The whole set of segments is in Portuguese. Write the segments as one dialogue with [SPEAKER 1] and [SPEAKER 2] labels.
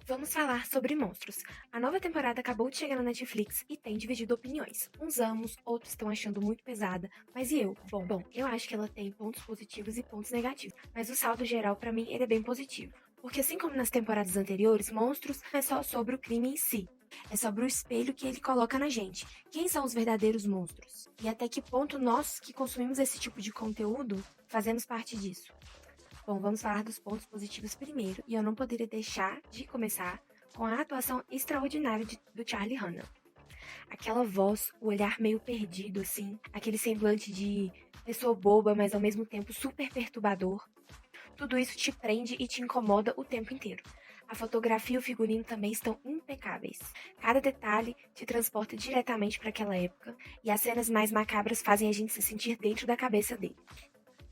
[SPEAKER 1] Vamos falar sobre monstros. A nova temporada acabou de chegar na Netflix e tem dividido opiniões. Uns amam, outros estão achando muito pesada, mas e eu? Bom, eu acho que ela tem pontos positivos e pontos negativos, mas o saldo geral pra mim ele é bem positivo. Porque assim como nas temporadas anteriores, Monstros não é só sobre o crime em si, é sobre o espelho que ele coloca na gente. Quem são os verdadeiros monstros? E até que ponto nós que consumimos esse tipo de conteúdo fazemos parte disso? Bom, vamos falar dos pontos positivos primeiro, e eu não poderia deixar de começar com a atuação extraordinária do Charlie Hunnam. Aquela voz, o olhar meio perdido, assim, aquele semblante de pessoa boba, mas ao mesmo tempo super perturbador. Tudo isso te prende e te incomoda o tempo inteiro. A fotografia e o figurino também estão impecáveis. Cada detalhe te transporta diretamente para aquela época, e as cenas mais macabras fazem a gente se sentir dentro da cabeça dele.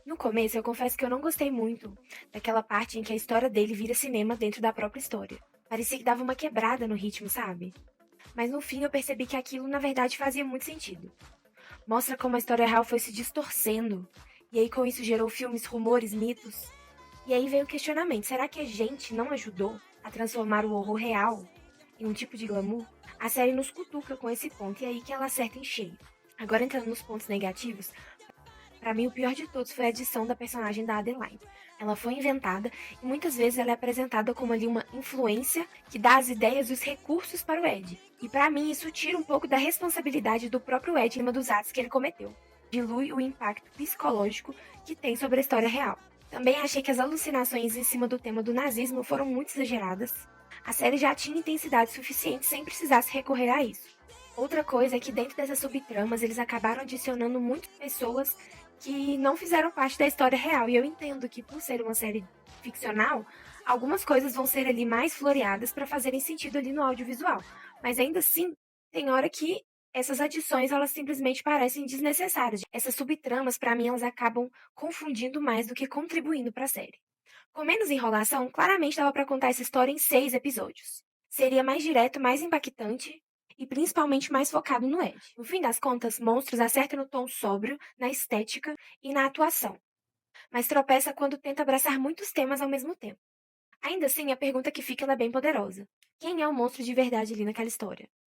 [SPEAKER 1] No começo, eu confesso que eu não gostei muito daquela parte em que a história dele vira cinema dentro da própria história. Parecia que dava uma quebrada no ritmo, sabe? Mas no fim eu percebi que aquilo na verdade fazia muito sentido. Mostra como a história real foi se distorcendo, e aí com isso gerou filmes, rumores, mitos. E aí veio o questionamento: será que a gente não ajudou a transformar o horror real em um tipo de glamour? A série nos cutuca com esse ponto, e é aí que ela acerta em cheio. Agora entrando nos pontos negativos, pra mim, o pior de todos foi a adição da personagem da Adeline. Ela foi inventada e muitas vezes ela é apresentada como ali uma influência que dá as ideias e os recursos para o Ed. E pra mim, isso tira um pouco da responsabilidade do próprio Ed em cima dos atos que ele cometeu. Dilui o impacto psicológico que tem sobre a história real. Também achei que as alucinações em cima do tema do nazismo foram muito exageradas. A série já tinha intensidade suficiente sem precisar se recorrer a isso. Outra coisa é que dentro dessas subtramas eles acabaram adicionando muitas pessoas que não fizeram parte da história real. E eu entendo que, por ser uma série ficcional, algumas coisas vão ser ali mais floreadas para fazerem sentido ali no audiovisual. Mas ainda assim, tem hora que essas adições elas simplesmente parecem desnecessárias. Essas subtramas, para mim, elas acabam confundindo mais do que contribuindo para a série. Com menos enrolação, claramente dava para contar essa história em 6 episódios. Seria mais direto, mais impactante e principalmente mais focado no Ed. No fim das contas, Monstros acerta no tom sóbrio, na estética e na atuação, mas tropeça quando tenta abraçar muitos temas ao mesmo tempo. Ainda assim, a pergunta que fica ela é bem poderosa. Quem é o monstro de verdade ali naquela história?